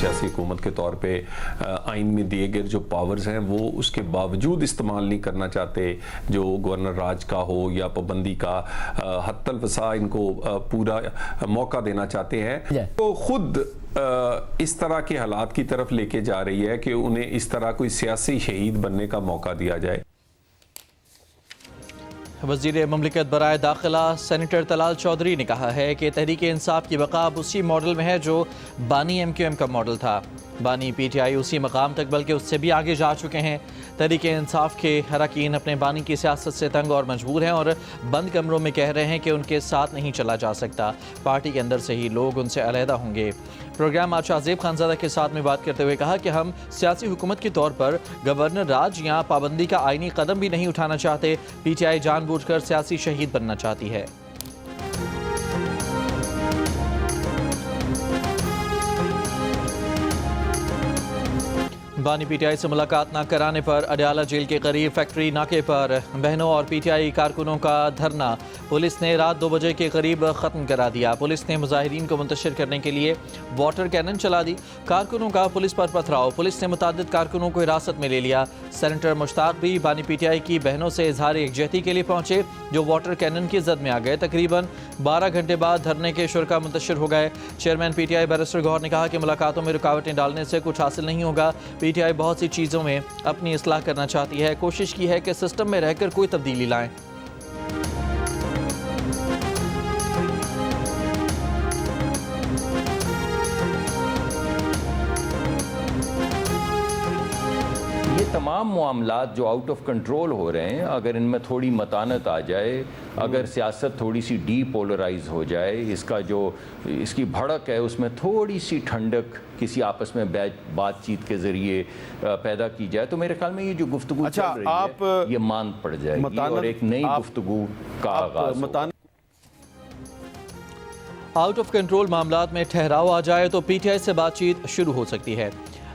सियासी हुकूमत के तौर पे आइन में दिए गए जो पावर्स हैं वो उसके बावजूद इस्तेमाल नहीं करना चाहते, जो गवर्नर राज का हो या पाबंदी का, हत्तल वसा इनको पूरा मौका देना चाहते हैं, तो खुद इस तरह के हालात की तरफ लेके जा रही है कि उन्हें इस तरह कोई सियासी शहीद बनने का मौका दिया जाए। वज़ीर ममलिकत बराए दाखिला सेनेटर तलाल चौधरी ने कहा है कि तहरीक इंसाफ की बका अब उसी मॉडल में है जो बानी MQM का मॉडल था। बानी PTI उसी मकाम तक बल्कि उससे भी आगे जा चुके हैं। तहरीक इंसाफ के अरकान अपने बानी की सियासत से तंग और मजबूर हैं और बंद कमरों में कह रहे हैं कि उनके साथ नहीं चला जा सकता, पार्टी के अंदर से ही लोग उनसे अलहदा होंगे। प्रोग्राम आज शाहजेब खानजादा के साथ में बात करते हुए कहा कि हम सियासी हुकूमत के तौर पर गवर्नर राज या पाबंदी का आइनी कदम भी नहीं उठाना चाहते। PTI जानबूझकर सियासी शहीद बनना चाहती है। बानी PTI से मुलाकात न कराने पर अडयाला जेल के करीब फैक्ट्री नाके पर बहनों और PTI कारकुनों का धरना पुलिस ने रात 2 बजे के करीब ख़त्म करा दिया। पुलिस ने मुजाहिरीन को मुंतशिर करने के लिए वाटर कैनन चला दी। कारकुनों का पुलिस पर पथराव, पुलिस ने मुतादिद कारकुनों को हिरासत में ले लिया। सेनेटर मुश्ताक भी बानी PTI की बहनों से इजहार यकजहती के लिए पहुंचे जो वाटर कैनन की जद में आ गए। तकरीबन 12 घंटे बाद धरने के शुरा मुंतशिर हो गए। चेयरमैन PTI बैरिस्टर गौहर ने कहा कि मुलाकातों में रुकावटें डालने से कुछ हासिल नहीं होगा। PTI बहुत सी चीज़ों में अपनी इस्लाह करना चाहती है, कोशिश की है कि सिस्टम में रहकर कोई तब्दीली लाएं। तमाम मामलात जो आउट ऑफ कंट्रोल हो रहे हैं, अगर इनमें थोड़ी मतानत आ जाए, अगर सियासत थोड़ी सी डीपोलराइज हो जाए, इसका जो इसकी भड़क है उसमें थोड़ी सी ठंडक किसी आपस में बातचीत के ज़रिए पैदा की जाए, तो मेरे ख्याल में ये जो गुफ्तगू चल रही है ये मान पड़ जाएगी और एक नई गुफ्तगू का आगाज़ होगा। आउट ऑफ कंट्रोल मामलात में ठहराव आ जाए तो PTI से बातचीत शुरू हो सकती है।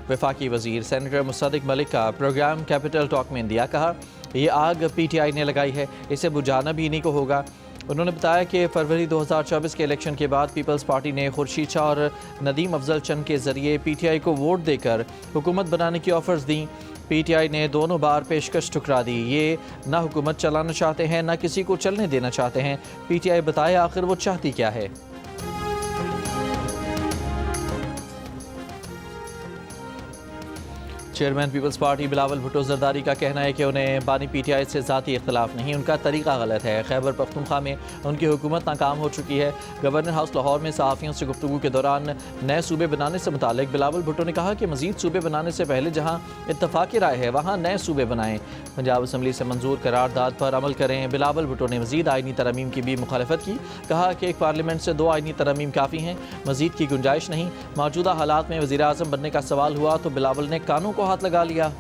वफाकी वज़ीर सेनेटर मुसद्दिक मलिक का प्रोग्राम कैपिटल टॉक में इंडिया कहा, ये आग PTI ने लगाई है, इसे बुझाना भी इन्हीं को होगा। उन्होंने बताया कि फरवरी 2024 के इलेक्शन के बाद पीपल्स पार्टी ने खुर्शीद शाह और नदीम अफजल चंद के ज़रिए PTI को वोट देकर हुकूमत बनाने की ऑफ़र्स दी। PTI ने दोनों बार पेशकश ठुकरा दी। ये ना हुकूमत चलाना चाहते हैं, ना किसी को चलने देना चाहते हैं। PTI बताए आखिर वो चाहती क्या है। Chairman Peoples Party Bilawal Bhutto Zardari का कहना है कि उन्हें बानी PTI से ज़ाती इख्तलाफ नहीं, उनका तरीका गलत है। खैबर पख्तूनख्वा में उनकी हुकूमत नाकाम हो चुकी है। गवर्नर हाउस लाहौर में सहाफ़ियों से गुफ्तगू के दौरान नए सूबे बनाने से मुतालिक बिलावल भुट्टो ने कहा कि मज़ीद सूबे बनाने से पहले जहाँ इत्तफ़ाक़ी राय है वहाँ नए सूबे बनाएँ, पंजाब असम्बली से मंजूर करारदाद पर अमल करें। बिलावल भुट्टो ने मज़ीद आइनी तरमीम की भी मुखालफत की, कहा कि एक पार्लियामेंट से 2 आइनी तरमीम काफ़ी हैं, मज़ीद की गुंजाइश नहीं। मौजूदा हालात में वज़ीर आज़म बनने का सवाल हुआ तो बिलावल ने कानों को हाथ लगा लिया।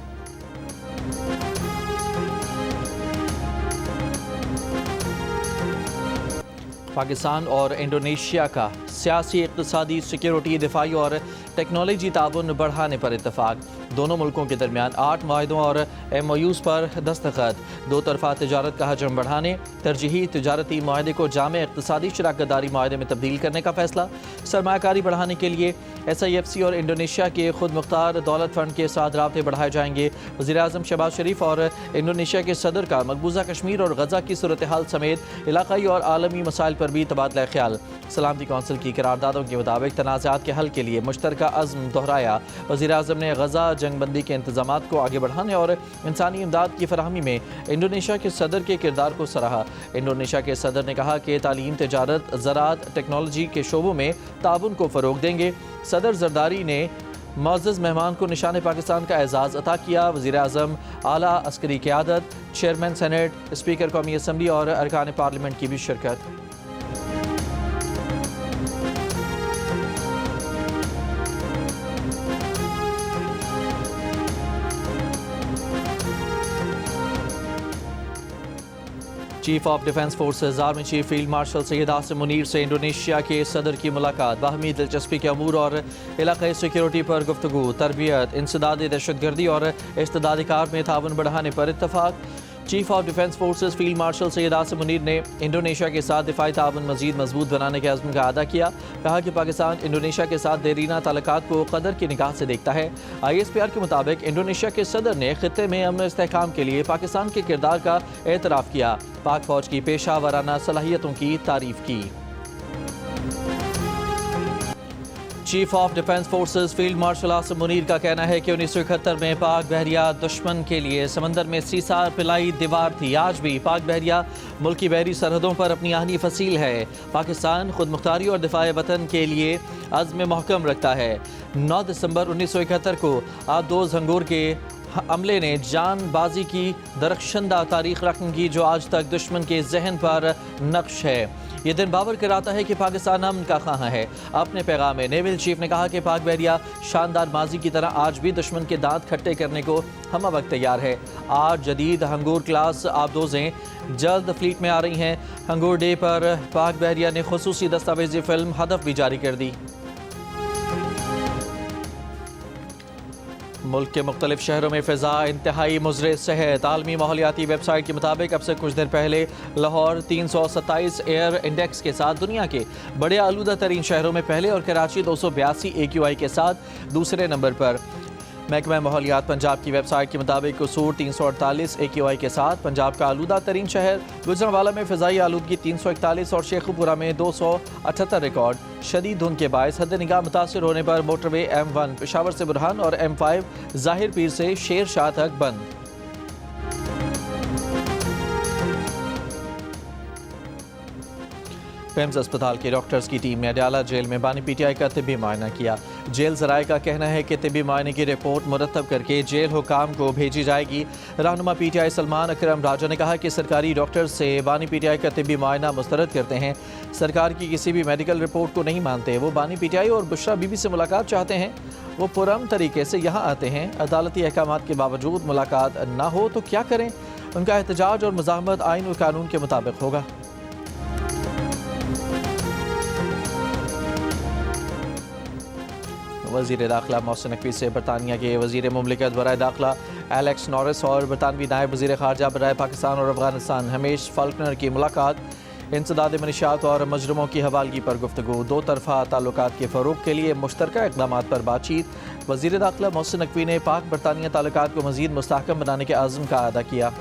पाकिस्तान और इंडोनेशिया का सियासी, इक़्तिसादी, सिक्योरिटी, दिफाई और टेक्नोलॉजी ताउन बढ़ाने पर इत्तफाक। दोनों मुल्कों के दरमियान 8 माहिदों और MOUs पर दस्तखत। 2 तरफ़ा तिजारत का हजम बढ़ाने, तरजीही तिजारती माहदे को जामे इक़्तिसादी शराकतदारी माहदे में तब्दील करने का फैसला। सरमायाकारी बढ़ाने के लिए SIFC और इंडोनेशिया के खुद मुख्तार दौलत फ़ंड के साथ राब्ते बढ़ाए जाएंगे। वज़ीर आज़म शहबाज शरीफ और इंडोनेशिया के सदर का मकबूजा कश्मीर और गज़ा की सूरत हाल समेत इलाक़ाई और आलमी मसाइल पर भी तबादला ख्याल। सलामती कौंसिल की करारदादों के मुताबिक तनाज़ात के हल के लिए मुश्तरका अज़्म दोहराया। वज़ीर आज़म ने गज़ा जंगबंदी के इंतज़ामात को आगे बढ़ाने और इंसानी इमदाद की फराहमी में इंडोनेशिया के सदर के किरदार को सराहा। इंडोनेशिया के सदर ने कहा कि तालीम, तिजारत, ज़राअत, टेक्नोलॉजी के शोबों में ताउन को फ़रोग़ देंगे। सदर जरदारी ने मुअज़्ज़ज़ मेहमान को निशान पाकिस्तान का एजाज़ अता किया। वज़ीर आज़म, आला अस्करी क़यादत, चेयरमैन सेनेट, स्पीकर कौमी असम्बली और अरकान पार्लियामेंट की भी शिरकत। Chief of defence forces army chief field marshal Syed Asim Munir से इंडोनेशिया के सदर की मुलाकात। बाहमी दिलचस्पी के अमूर और इलाक़ाई सिक्योरिटी पर गुफ्तगू। तरबियत, इंसदाद दहशतगर्दी और इस्तेदादी कार में ताउन बढ़ाने पर इत्तफाक। Chief of defence forces field marshal Syed Asim Munir ने इंडोनेशिया के साथ दिफाई ताउन मजीद मजबूत बनाने के अज़्म का अदा किया। कहा कि पाकिस्तान इंडोनेशिया के साथ देरीना ताल्लुकात को कदर की निगाह से देखता है। ISPR के मुताबिक इंडोनेशिया के सदर ने खित्ते में अमन इस्तेहकाम के लिए पाकिस्तान के किरदार का एतराफ़ किया। पाक फौज की पेशा वराना सलाहियतों की तारीफ की। Chief of defence forces field martial Asim Munir का कहना है कि 1971 में पाक बहरिया दुश्मन के लिए समंदर में सीसार पिलाई दीवार थी। आज भी पाक बहरिया मुल्की बहरी सरहदों पर अपनी आहनी फसील है। पाकिस्तान खुद मुख्तारी और दिफाए वतन के लिए अज़्म महकम रखता है। 9 दिसंबर 1971 को आबदोज़ हंगोर के हमले ने जानबाजी की दरख्शंदा तारीख रकम की, जो आज तक दुश्मन के जहन पर नक्श है। ये दिन बावर कराता है कि पाकिस्तान अमन का ख़्वाह है। अपने पैगाम में नेवल चीफ ने कहा कि पाक बहरिया शानदार माजी की तरह आज भी दुश्मन के दांत खट्टे करने को हम वक्त तैयार है। आज जदीद हंगोर क्लास आबदोज़ें जल्द फ्लीट में आ रही हैं। हंगोर डे पर पाक बहरिया ने खुसूसी दस्तावेजी फिल्म हदफ भी जारी कर दी। मुल्क के मुख्तलिफ शहरों में फ़िज़ा इंतहाई मुज़र सेहत। आलमी माहौलियाती वेबसाइट के मुताबिक अब से कुछ देर पहले लाहौर 327 एयर इंडेक्स के साथ दुनिया के बड़े आलूदा तरीन शहरों में पहले और कराची 282 AQI के साथ दूसरे नंबर पर। महकमा माहौलियात पंजाब की वेबसाइट के मुताबिक कसूर 348 AQI के साथ पंजाब का आलूदा तरीन शहर। गुजरांवाला में फ़िज़ाई आलूदगी 341 और शेखुपुरा में 278 रिकॉर्ड। शदीद धुंध के बायस हद निगाह मुतासर होने पर मोटरवे M1 पेशावर से बुरहान और M5 ज़ाहिर पीर से शेर शाह तक बंद। पेम्स अस्पताल के डॉक्टर्स की टीम ने अडयाला जेल में बानी PTI का तिब्बी मुआयना किया। जेल ज़राए का कहना है कि तिब्बी मुआयने की रिपोर्ट मुरतब करके जेल हुकाम को भेजी जाएगी। रहनुमा PTI सलमान अकरम राजा ने कहा कि सरकारी डॉक्टर्स से बानी PTI का तिब्बी मुआयना मुस्तरद करते हैं। सरकार की किसी भी मेडिकल रिपोर्ट को नहीं मानते। वो बानी PTI और बुशरा बीबी से मुलाकात चाहते हैं। वो पुरअमन तरीके से यहाँ आते हैं। अदालती अहकामात के बावजूद मुलाकात ना हो तो क्या करें? उनका एहतजाज और मुज़ाहमत आइन और कानून के मुताबिक होगा। वज़ीर दाखिला मोहसिन नकवी से बरतानिया के वज़ीर मुमलिकत बराए दाखिला एलेक्स नॉरिस और बरतानवी नायब वज़ीर ख़ारजा बराए पाकिस्तान और अफ़गानिस्तान हमेश फाल्कनर की मुलाकात। इंसदाद मनीशात और मजरमों की हवालगी पर गुफ्तगू। दो तरफ़ा ताल्लुकात के फ़रोग़ के लिए मुश्तरका इक़दामात पर बातचीत। वज़ीर दाखिला मोहसिन नकवी ने पाक बरतानिया ताल्लुकात को मज़ीद मुस्तहकम बनाने के आज़म का अदा किया।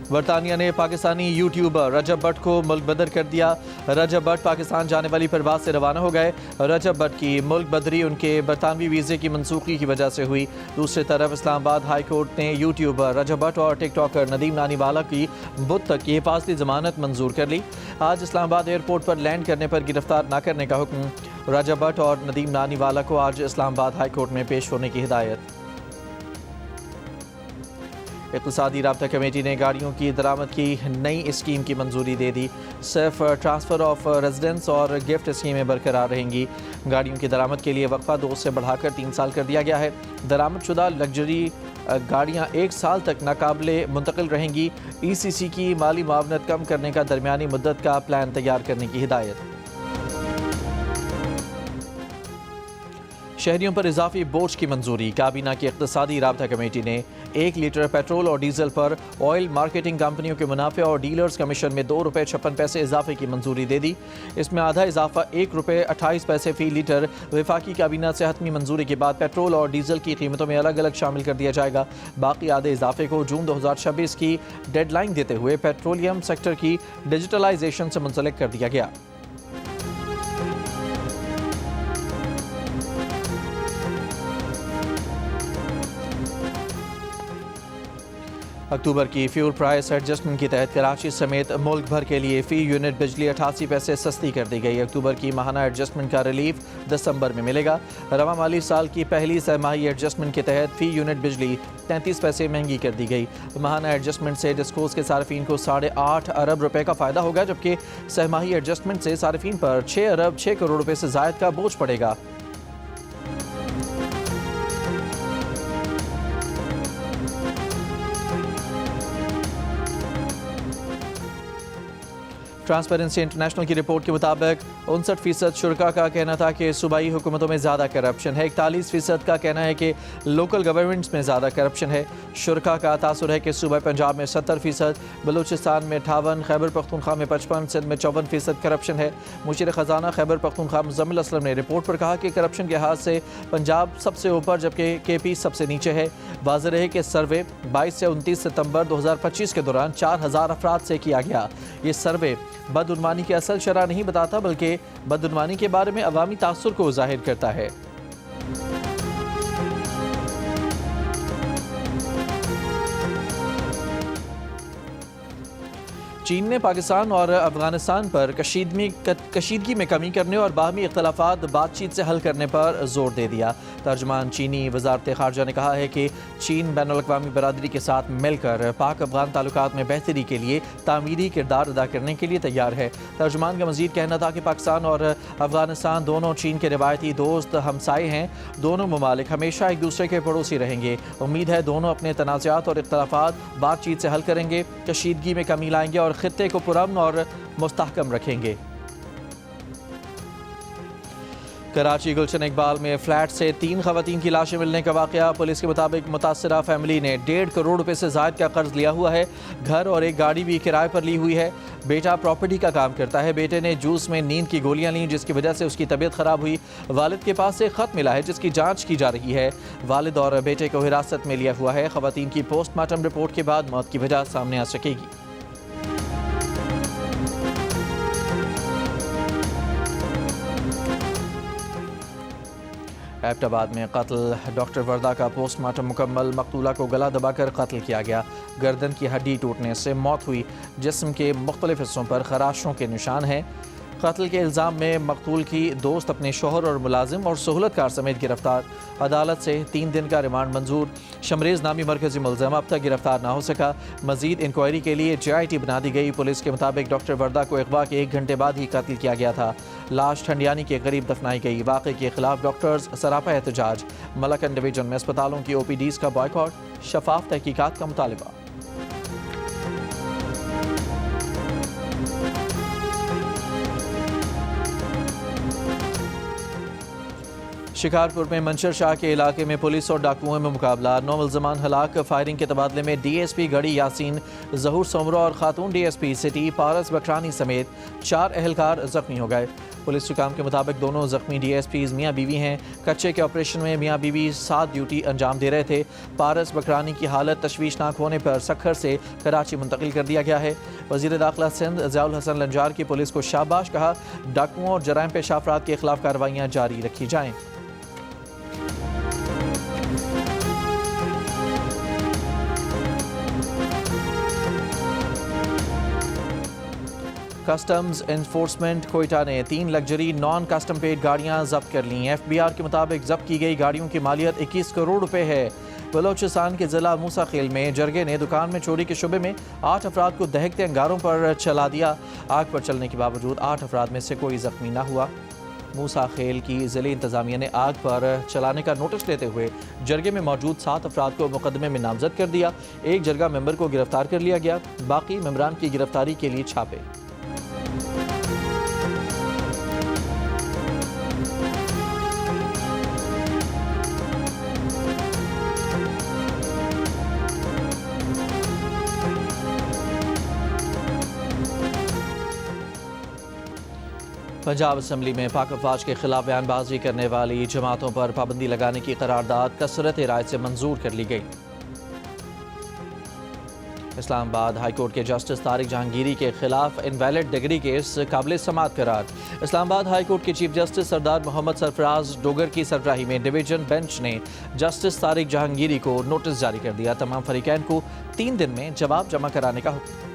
बरतानिया ने पाकिस्तानी यूट्यूबर रजब भट्ट को मुल्क बदर कर दिया। रजब भट्ट पाकिस्तान जाने वाली परवाज से रवाना हो गए। रजब भट्ट की मुल्क बदरी उनके बरतानवी वीज़े की मनसूखी की वजह से हुई। दूसरी तरफ इस्लामाबाद हाई कोर्ट ने यूट्यूबर रजब भट्ट और टिकटॉकर नदीम नानीवाला की बुध तक की हिफाजती ज़मानत मंजूर कर ली। आज इस्लामाबाद एयरपोर्ट पर लैंड करने पर गिरफ्तार न करने का हुक्म। रजब भट्ट और नदीम नानीवाला को आज इस्लामाबाद हाई कोर्ट में पेश होने की हिदायत। इक़्तिसादी राब्ता कमेटी ने गाड़ियों की दरामद की नई स्कीम की मंजूरी दे दी। सिर्फ ट्रांसफ़र ऑफ रेजिडेंस और गिफ्ट स्कीमें बरकरार रहेंगी। गाड़ियों की दरामद के लिए वक्फा 2 से बढ़ाकर 3 साल कर दिया गया है। दरामदशुदा लग्जरी गाड़ियाँ 1 साल तक नाकाबिले मुंतकिल रहेंगी। ECC की माली मुआवनत कम करने का दरमियानी मुद्दत का प्लान तैयार करने की हिदायत। शहरियों पर इजाफी बोझ की मंजूरी। काबीना की इक़्तिसादी राब्ता कमेटी ने 1 लीटर पेट्रोल और डीजल पर ऑयल मार्केटिंग कंपनियों के मुनाफे और डीलर्स कमीशन में 2 रुपये 56 पैसे इजाफे की मंजूरी दे दी। इसमें आधा इजाफा 1 रुपये 28 पैसे फ़ी लीटर वफाकी काबीना से हतमी मंजूरी के बाद पेट्रोल और डीजल की कीमतों में अलग अलग शामिल कर दिया जाएगा। बाकी आधे इजाफे को जून 2026 की डेडलाइन देते हुए पेट्रोलियम सेक्टर की डिजिटलाइजेशन से मुंसलिक कर दिया गया। अक्टूबर की फ्यूल प्राइस एडजस्टमेंट के तहत कराची समेत मुल्क भर के लिए फ़ी यूनिट बिजली 88 पैसे सस्ती कर दी गई। अक्टूबर की माहाना एडजस्टमेंट का रिलीफ दिसंबर में मिलेगा। रवा माली साल की पहली सहमाही एडजस्टमेंट के तहत फ़ी यूनिट बिजली 33 पैसे महंगी कर दी गई। माहाना एडजस्टमेंट से डिस्कोस के सार्फिन को 8.5 अरब रुपए का फ़ायदा होगा, जबकि सहमाही एडजस्टमेंट से सार्फिन पर 6 अरब 6 करोड़ रुपए से ज़ायद का बोझ पड़ेगा। ट्रांसपेरेंसी इंटरनेशनल की रिपोर्ट के मुताबिक 59% शुरा का कहना था कि सूबाई हुकूमतों में ज़्यादा करप्शन है। 41% का कहना है कि लोकल गवर्नमेंट्स में ज़्यादा करप्शन है। शुरा का तासुर है कि सूबा पंजाब में 70%, बलूचिस्तान में 58%, खैबर पख्तूनख्वा में 55%, सिंध में 54% करप्शन है। मुशीर ख़जाना खैबर पख्तूनख्वा मुज़म्मिल असलम ने रिपोर्ट पर कहा कि करप्शन के लिहाज से पंजाब सबसे ऊपर जबकि KP सबसे नीचे है। वाज़ेह रहे कि सर्वे 22 से 29 सितंबर 2025 के दौरान 4000 अफराद से किया गया। ये सर्वे बदउनवानी की असल शरह नहीं बताता बल्कि बदउनवानी के बारे में अवामी तासुर को ज़ाहिर करता है। चीन ने पाकिस्तान और अफगानिस्तान पर कशीदगी में कमी करने और बाहमी इख्तलाफात बातचीत से हल करने पर जोर दे दिया। तर्जमान चीनी वजारत खारजा ने कहा है कि चीन बैनुल-अक़वामी बरादरी के साथ मिलकर पाक अफगान ताल्लुकात में बेहतरी के लिए तामीरी किरदार अदा करने के लिए तैयार है। तर्जमान का मज़ीद कहना था कि पाकिस्तान और अफगानिस्तान दोनों चीन के रिवायती दोस्त हमसाए हैं। दोनों ममालिक हमेशा एक दूसरे के पड़ोसी रहेंगे। उम्मीद है दोनों अपने तनाज़ात और इख्तलाफात बातचीत से हल करेंगे, कशीदगी में कमी लाएंगे और खित्ते को पुरअमन और मुस्तहकम रखेंगे। कराची गुलशन इकबाल में फ्लैट से 3 खवातीन की लाशें मिलने का वाक़या। पुलिस के मुताबिक मुतासरा फैमिली ने 1.5 करोड़ रुपए से ज़ायद का कर्ज लिया हुआ है। घर और एक गाड़ी भी किराए पर ली हुई है। बेटा प्रॉपर्टी का काम करता है। बेटे ने जूस में नींद की गोलियां लीं जिसकी वजह से उसकी तबीयत ख़राब हुई। वालिद के पास से ख़त मिला है जिसकी जाँच की जा रही है। वालिद और बेटे को हिरासत में लिया हुआ है। खवातीन की पोस्टमार्टम रिपोर्ट के बाद मौत की वजह सामने आ सकेगी। एबटाबाद में कत्ल। डॉक्टर वर्दा का पोस्टमार्टम मुकम्मल। मकतूला को गला दबाकर कत्ल किया गया। गर्दन की हड्डी टूटने से मौत हुई। जिस्म के मुख्तलिफ हिस्सों पर खराशों के निशान हैं। कत्ल के इल्ज़ाम में मकतूल की दोस्त, अपने शोहर और मुलाजिम और सहूलतकार समेत गिरफ्तार। अदालत से 3 दिन का रिमांड मंजूर। शमरेज नामी मरकजी मुलज़म अब तक गिरफ्तार ना हो सका। मजीद इंक्वायरी के लिए JIT बना दी गई। पुलिस के मुताबिक डॉक्टर वर्दा को अगवा के 1 घंटे बाद ही कत्ल किया गया था। लाश ठंडियानी के करीब दफनाई गई। वाक़े के खिलाफ डॉक्टर्स सरापा एहतजाज। मलकन डिवीजन में अस्पतालों की OPDs का बॉयकॉट। शफाफ तहकीकात का मुतालबा। शिकारपुर में मंशर शाह के इलाके में पुलिस और डाकुओं में मुकाबला। 9 मुल्ज़मान हलाक। फायरिंग के तबादले में DSP गढ़ी यासीन, ज़हूर सोमरा और खातून DSP सिटी पारस बकरानी समेत 4 अहलकार जख्मी हो गए। पुलिस हुकाम के मुताबिक दोनों जख्मी DSPs मियाँ बीवी हैं। कच्चे के ऑपरेशन में मियाँ बीवी 7 ड्यूटी अंजाम दे रहे थे। पारस बकरानी की हालत तशवीशनाक होने पर सखर से कराची मुंतकिल कर दिया गया है। वज़ीर दाखिला सिंध ज़ियाउल हसन लंजार की पुलिस को शाबाश कहा। डाकुओं और जराइम पेशा अफराद के खिलाफ कार्रवाइयाँ जारी रखी जाएँ। कस्टम्स एनफोर्समेंट कोयटा ने 3 लग्जरी नॉन कस्टम पेड गाड़ियां जब्त कर लीं। FBR के मुताबिक जब्त की गई गाड़ियों की मालियत 21 करोड़ रुपए है। बलोचिस्तान के ज़िला मूसा खेल में जरगे ने दुकान में चोरी के शुबे में 8 अफराद को दहकते अंगारों पर चला दिया। आग पर चलने के बावजूद 8 अफराद में से कोई जख्मी न हुआ। मूसा खेल की ज़िले इंतज़ामिया ने आग पर चलाने का नोटिस लेते हुए जरगे में मौजूद 7 अफराद को मुकदमे में नामजद कर दिया। एक जरगा मेंबर को गिरफ्तार कर लिया गया। बाकी मेंबरान की गिरफ्तारी के लिए छापे। पंजाब असम्बली में पाक अफवाज के खिलाफ बयानबाजी करने वाली जमातों पर पाबंदी लगाने की करारदाद कसरत राय से मंजूर कर ली गई। इस्लामाबाद हाईकोर्ट के जस्टिस तारिक जहांगीरी के खिलाफ इनवैलिड डिग्री केस काबिल समाअत करार। इस्लामाबाद हाईकोर्ट के चीफ जस्टिस सरदार मोहम्मद सरफराज डोगर की सरबराही में डिवीजन बेंच ने जस्टिस तारिक जहांगीरी को नोटिस जारी कर दिया। तमाम फरीकैन को 3 दिन में जवाब जमा कराने का हुक्म।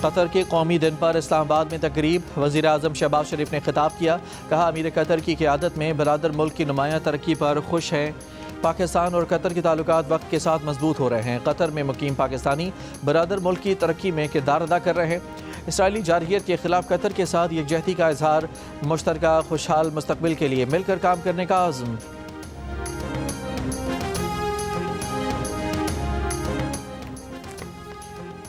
कतर के कौमी दिन पर इस्लामाबाद में तकरीब। वज़ीर आज़म शहबाज शरीफ ने खिताब किया। कहा, अमीर कतर की क़यादत में बरादर मुल्क की नुमायां तरक्की पर खुश हैं। पाकिस्तान और कतर के ताल्लुकात वक्त के साथ मजबूत हो रहे हैं। कतर में मुकीम पाकिस्तानी बरादर मुल्क की तरक्की में किरदार अदा कर रहे हैं। इसराइली जारहियत के खिलाफ कतर के साथ यकजहती का इजहार। मुश्तरका खुशहाल मुस्तकबिल के लिए मिलकर काम करने का आज़म।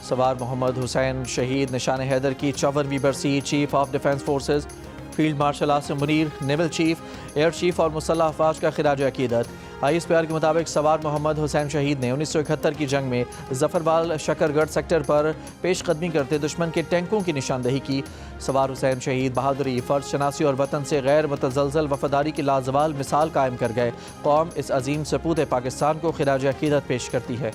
सवार मोहम्मद हुसैन शहीद निशान हैदर की 54वीं बरसी। Chief of defence forces field martial Asim Munir, naval chief, air chief और मुसल्लह अफवाज का खिराज अकीदत। ISPR के मुताबिक सवार मोहम्मद हुसैन शहीद ने 1971 की जंग में जफरवाल शकरगढ़ सेक्टर पर पेशकदमी करते दुश्मन के टैंकों की निशानदही की। सवार हुसैन शहीद बहादुरी, फ़र्ज शनासी और वतन से गैर मुतज़लज़ल वफादारी की लाजवाल मिसाल कायम कर गए। कौम इस अजीम सपूत पाकिस्तान को खिराज अकीदत पेश करती है।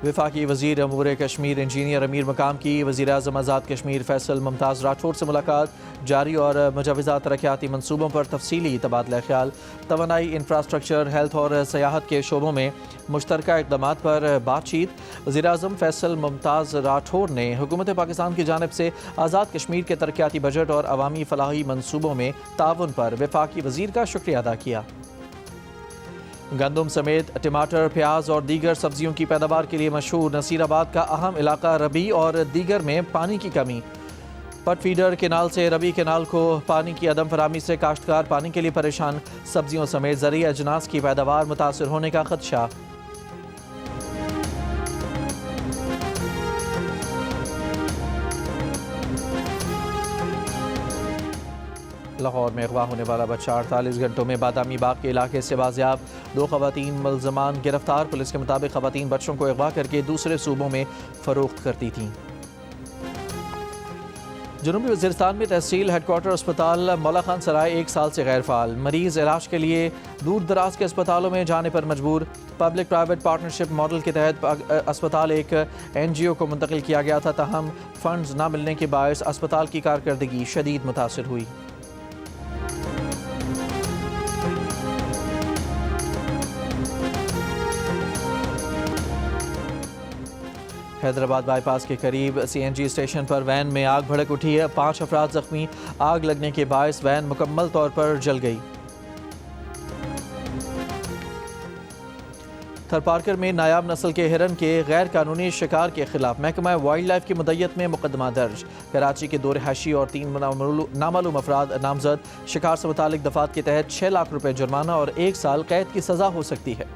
वफाकी वज़ीर अमूर कश्मीर इंजीनियर अमीर मकाम की वज़ीर-ए-आज़म आज़ाद कश्मीर फैसल मुमताज़ राठौर से मुलाकात। जारी और मुजवज़ा तरक्याती मनसूबों पर तफसीली तबादला ख्याल। तवानाई, इंफ्रास्ट्रक्चर, हेल्थ और सयाहत के शोबों में मुश्तरका इक़दामात पर बातचीत। वज़ीर-ए-आज़म फैसल मुमताज़ राठौर ने हुकूमत पाकिस्तान की जानिब से आज़ाद कश्मीर के तरक्याती बजट और अवामी फलाही मनसूबों में ताउन पर वफाकी वज़ीर का शुक्रिया अदा किया। गंदम समेत टमाटर, प्याज और दीगर सब्जियों की पैदावार के लिए मशहूर नसीराबाद का अहम इलाका रबी और दीगर में पानी की कमी। पट फीडर केनाल से रबी केनाल को पानी की अदम फरामी से काश्तकार पानी के लिए परेशान। सब्जियों समेत ज़रूरी अजनास की पैदावार मुतासर होने का खदशा। लाहौर में अगवा होने वाला बच्चा 48 घंटों में बादामी बाग के इलाके से बाजियाब। 2 ख़वातीन मुल्ज़मान गिरफ्तार। पुलिस के मुताबिक ख़वातीन बच्चों को अगवा करके दूसरे सूबों में फ़रोख्त करती थीं। जनूबी वज़ीरिस्तान में तहसील हेडक्वार्टर अस्पताल मौला खान सराय 1 साल से गैर फ़ाल। मरीज़ इलाज के लिए दूर दराज के अस्पतालों में जाने पर मजबूर। पब्लिक प्राइवेट पार्टनरशिप मॉडल के तहत अस्पताल एक NGO को मुंतकिल किया गया था, ताहम फ़ंड्स न मिलने के बायस अस्पताल की कारकर्दगी शदीद मुतासर हुई। हैदराबाद बाईपास के करीब CNG स्टेशन पर वैन में आग भड़क उठी है। 5 अफराद जख्मी। आग लगने के बायस वैन मुकम्मल तौर पर जल गई। थरपारकर में नायाब नस्ल के हिरन के गैर कानूनी शिकार के खिलाफ महकमा वाइल्ड लाइफ की मुद्दत में मुकदमा दर्ज। कराची के 2 रिहायशी और 3 नामालूम अफराद नामजद। शिकार से मुतालिक दफात के तहत 6 लाख रुपए जुर्माना और 1 साल कैद की सजा हो सकती है।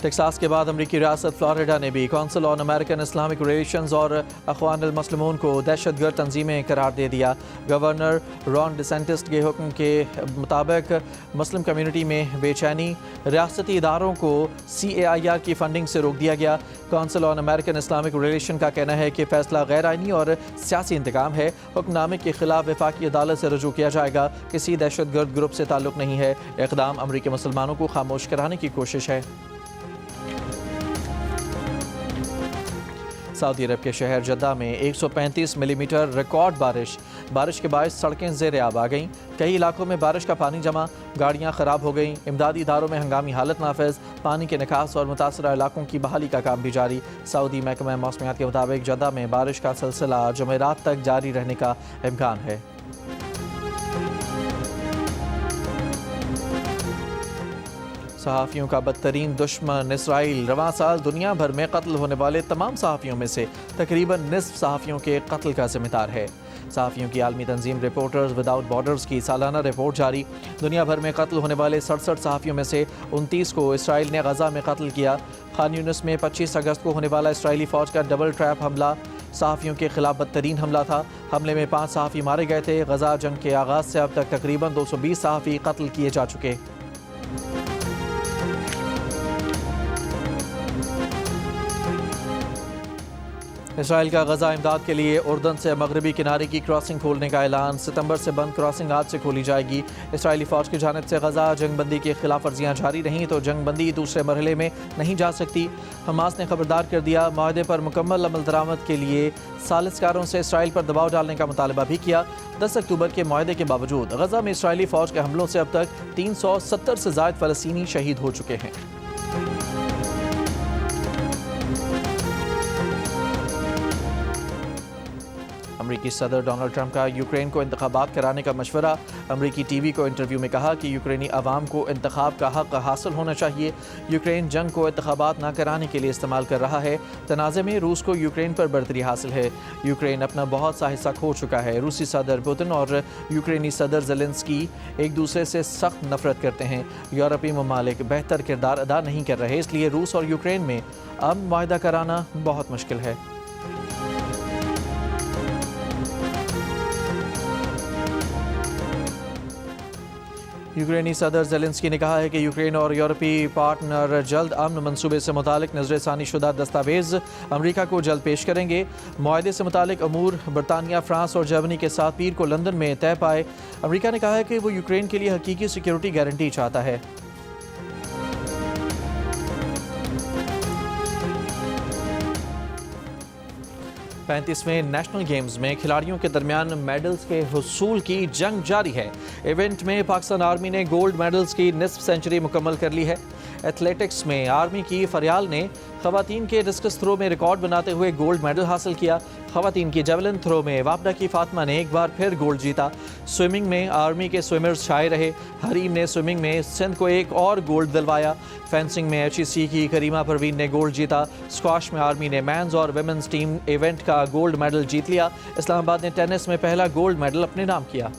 टेक्सास के बाद अमरीकी रियासत फ्लोरिडा ने भी council on American Islamic relations और अख्वानुल मुस्लिमून को दहशतगर्द तंजीमें करार दे दिया। गवर्नर रॉन डिसेंटिस के हुक्म के मुताबिक मुस्लिम कम्युनिटी में बेचैनी। रियासती इदारों को CAIR की फंडिंग से रोक दिया गया। Council on American Islamic relation का कहना है कि फैसला गैर आइनी और सियासी इंतकाम है। हुक्मनामे के खिलाफ वफाकी अदालत से रजू किया जाएगा। किसी दहशतगर्द ग्रुप से ताल्लुक नहीं है। इक़दाम अमरीकी मुसलमानों को खामोश कराने की कोशिश है। सऊदी अरब के शहर जद्दा में 135 मिलीमीटर रिकॉर्ड बारिश के बायस सड़कें ज़ेर आब आ गईं। कई इलाकों में बारिश का पानी जमा, गाड़ियां खराब हो गईं। इमदादी इदारों में हंगामी हालत नाफिज। पानी के निकास और मुतासरा इलाकों की बहाली का काम भी जारी। सऊदी महकमा मौसमियात के मुताबिक जद्दा में बारिश का सिलसिला जुमेरात तक जारी रहने का इम्कान है। सहाफ़ियों का बदतरीन दुश्मन इसराइल रवां साल दुनिया भर में कत्ल होने वाले तमाम सहाफ़ियों में से तकरीबन निस्फ सहाफ़ियों के कत्ल का ज़िम्मेदार है। सहाफ़ियों की आलमी तंजीम रिपोर्टर्स विदाउट बॉर्डर्स की सालाना रिपोर्ट जारी। दुनिया भर में कत्ल होने वाले 67 सहाफ़ियों में से 29 को इसराइल ने गज़ा में कत्ल किया। खान यूनिस में 25 अगस्त को होने वाला इसराइली फ़ौज का डबल ट्रैप हमला सहाफ़ियों के खिलाफ बदतरीन हमला था। हमले में 5 सहाफ़ी मारे गए थे। गज़ा जंग के आगाज़ से अब तक तकरीबन 220 सहाफ़ी कत्ल किए जा चुके। इसराइल का गजा इमदाद के लिए उर्दन से मगरबी किनारे की क्रॉसिंग खोलने का ऐलान। सितंबर से बंद क्रॉसिंग आज से खोली जाएगी। इसराइली फ़ौज की जानिब से गजा जंगबंदी की खिलाफ वर्जियाँ जारी रहीं तो जंगबंदी दूसरे मरहले में नहीं जा सकती। हमास ने खबरदार कर दिया। माहदे पर मुकम्मल अमल दरामद के लिए सालिसकारों से इसराइल पर दबाव डालने का मुतालबा भी किया। 10 अक्टूबर के माहदे के बावजूद गजा में इसराइली फ़ौज के हमलों से अब तक 370 से ज़ायद फ़लस्तीनी शहीद हो चुके हैं। अमरीकी सदर डोनाल्ड ट्रंप का यूक्रेन को इंतखाबात कराने का मशवरा। अमरीकी टीवी को इंटरव्यू में कहा कि यूक्रेनी अवाम को इंतखाब का हक हासिल होना चाहिए। यूक्रेन जंग को इंतखाबात न कराने के लिए इस्तेमाल कर रहा है। तनाज़े में रूस को यूक्रेन पर बर्तरी हासिल है। यूक्रेन अपना बहुत सा हिस्सा खो चुका है। रूसी सदर पुतिन और यूक्रेनी सदर ज़ेलेंस्की एक दूसरे से सख्त नफरत करते हैं। यूरोपीय ममालिक बेहतर किरदार अदा नहीं कर रहे, इसलिए रूस और यूक्रेन में अब मुआहदा कराना बहुत मुश्किल है। यूक्रेनी सदर ज़ेलेंस्की ने कहा है कि यूक्रेन और यूरोपीय पार्टनर जल्द अमन मंसूबे से मुतालिक नज़रसानी शुदा दस्तावेज़ अमरीका को जल्द पेश करेंगे। मुआहदे से मुतालिक अमूर बरतानिया, फ्रांस और जर्मनी के साथ पीर को लंदन में तय पाए। अमरीका ने कहा है कि वो यूक्रेन के लिए हकीकी सिक्योरिटी गारंटी चाहता है। 35वें नेशनल गेम्स में खिलाड़ियों के दरमियान मेडल्स के हुसूल की जंग जारी है। इवेंट में पाकिस्तान आर्मी ने गोल्ड मेडल्स की निस्फ सेंचुरी मुकम्मल कर ली है। एथलेटिक्स में आर्मी की फरियाल ने खवातीन के डिस्कस थ्रो में रिकॉर्ड बनाते हुए गोल्ड मेडल हासिल किया। खवातीन की जेवलिन थ्रो में वापडा की फातिमा ने एक बार फिर गोल्ड जीता। स्विमिंग में आर्मी के स्विमर्स छाए रहे। हरीम ने स्विमिंग में सिंध को एक और गोल्ड दिलवाया। फेंसिंग में HEC की करीमा परवीन ने गोल्ड जीता। स्क्वाश में आर्मी ने मेंस और वुमेन्स टीम इवेंट का गोल्ड मेडल जीत लिया। इस्लामाबाद ने टेनिस में पहला गोल्ड मेडल अपने नाम किया।